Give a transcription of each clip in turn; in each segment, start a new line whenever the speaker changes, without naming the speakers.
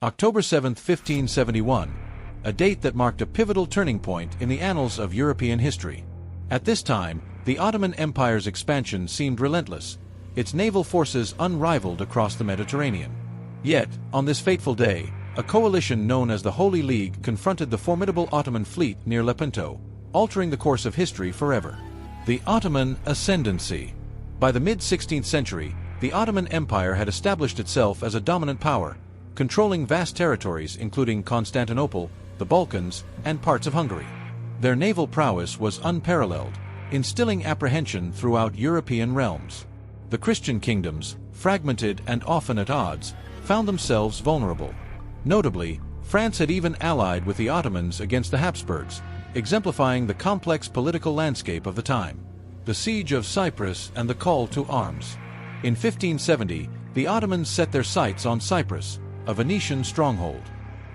October 7, 1571, a date that marked a pivotal turning point in the annals of European history. At this time, the Ottoman Empire's expansion seemed relentless, its naval forces unrivaled across the Mediterranean. Yet, on this fateful day, a coalition known as the Holy League confronted the formidable Ottoman fleet near Lepanto, altering the course of history forever. The Ottoman Ascendancy. By the mid-16th century, the Ottoman Empire had established itself as a dominant power, controlling vast territories including Constantinople, the Balkans, and parts of Hungary. Their naval prowess was unparalleled, instilling apprehension throughout European realms. The Christian kingdoms, fragmented and often at odds, found themselves vulnerable. Notably, France had even allied with the Ottomans against the Habsburgs, exemplifying the complex political landscape of the time. The Siege of Cyprus and the Call to Arms. In 1570, the Ottomans set their sights on Cyprus, a Venetian stronghold.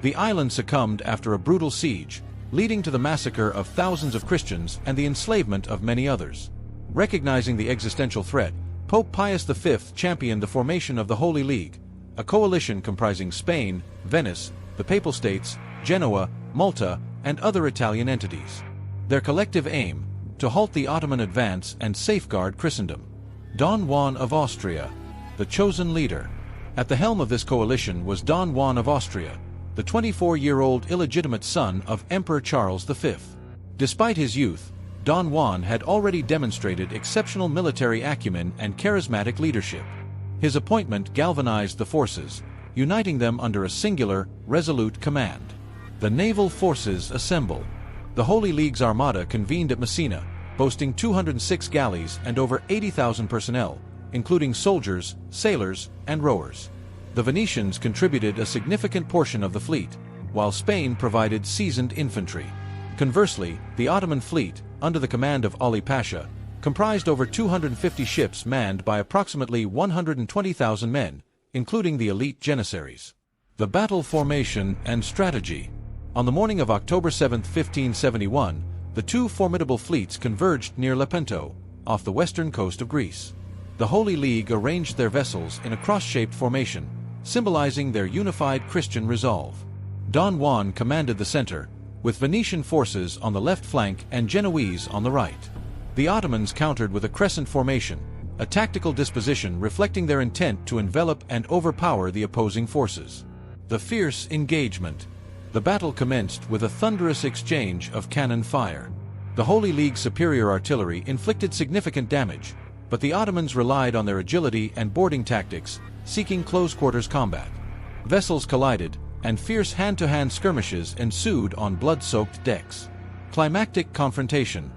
The island succumbed after a brutal siege, leading to the massacre of thousands of Christians and the enslavement of many others. Recognizing the existential threat, Pope Pius V championed the formation of the Holy League, a coalition comprising Spain, Venice, the Papal States, Genoa, Malta, and other Italian entities. Their collective aim, to halt the Ottoman advance and safeguard Christendom. Don Juan of Austria, the chosen leader. At the helm of this coalition was Don Juan of Austria, the 24-year-old illegitimate son of Emperor Charles V. Despite his youth, Don Juan had already demonstrated exceptional military acumen and charismatic leadership. His appointment galvanized the forces, uniting them under a singular, resolute command. The naval forces assemble. The Holy League's armada convened at Messina, boasting 206 galleys and over 80,000 personnel, including soldiers, sailors, and rowers. The Venetians contributed a significant portion of the fleet, while Spain provided seasoned infantry. Conversely, the Ottoman fleet, under the command of Ali Pasha, comprised over 250 ships manned by approximately 120,000 men, including the elite janissaries. The battle formation and strategy. On the morning of October 7, 1571, the two formidable fleets converged near Lepanto, off the western coast of Greece. The Holy League arranged their vessels in a cross-shaped formation, symbolizing their unified Christian resolve. Don Juan commanded the center, with Venetian forces on the left flank and Genoese on the right. The Ottomans countered with a crescent formation, a tactical disposition reflecting their intent to envelop and overpower the opposing forces. The fierce engagement. The battle commenced with a thunderous exchange of cannon fire. The Holy League's superior artillery inflicted significant damage, but the Ottomans relied on their agility and boarding tactics, seeking close-quarters combat. Vessels collided, and fierce hand-to-hand skirmishes ensued on blood-soaked decks. Climactic confrontation.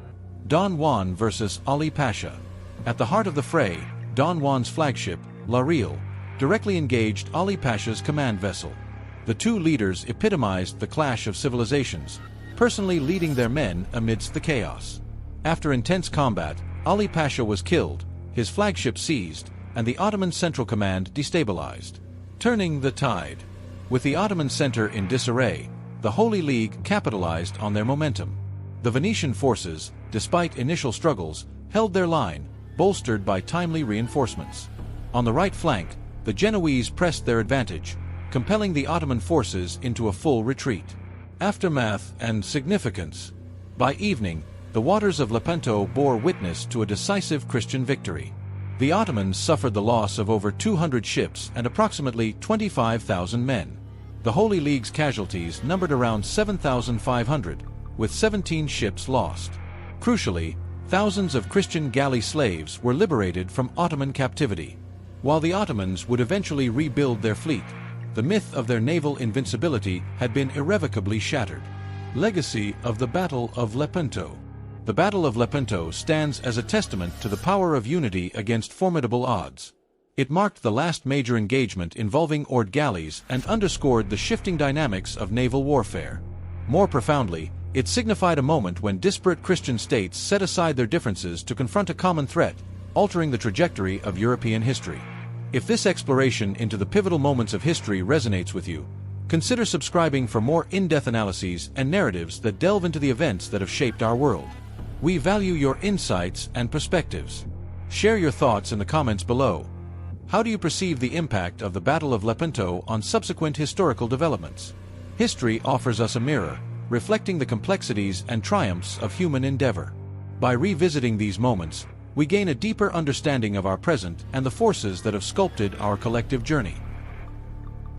Don Juan versus Ali Pasha. At the heart of the fray, Don Juan's flagship, La Real, directly engaged Ali Pasha's command vessel. The two leaders epitomized the clash of civilizations, personally leading their men amidst the chaos. After intense combat, Ali Pasha was killed, his flagship seized, and the Ottoman Central Command destabilized. Turning the tide. With the Ottoman center in disarray, the Holy League capitalized on their momentum. The Venetian forces, despite initial struggles, held their line, bolstered by timely reinforcements. On the right flank, the Genoese pressed their advantage, compelling the Ottoman forces into a full retreat. Aftermath and significance. By evening, the waters of Lepanto bore witness to a decisive Christian victory. The Ottomans suffered the loss of over 200 ships and approximately 25,000 men. The Holy League's casualties numbered around 7,500, with 17 ships lost. Crucially, thousands of Christian galley slaves were liberated from Ottoman captivity. While the Ottomans would eventually rebuild their fleet, the myth of their naval invincibility had been irrevocably shattered. Legacy of the Battle of Lepanto. The Battle of Lepanto stands as a testament to the power of unity against formidable odds. It marked the last major engagement involving oared galleys and underscored the shifting dynamics of naval warfare. More profoundly, it signified a moment when disparate Christian states set aside their differences to confront a common threat, altering the trajectory of European history. If this exploration into the pivotal moments of history resonates with you, consider subscribing for more in-depth analyses and narratives that delve into the events that have shaped our world. We value your insights and perspectives. Share your thoughts in the comments below. How do you perceive the impact of the Battle of Lepanto on subsequent historical developments? History offers us a mirror, reflecting the complexities and triumphs of human endeavor. By revisiting these moments, we gain a deeper understanding of our present and the forces that have sculpted our collective journey.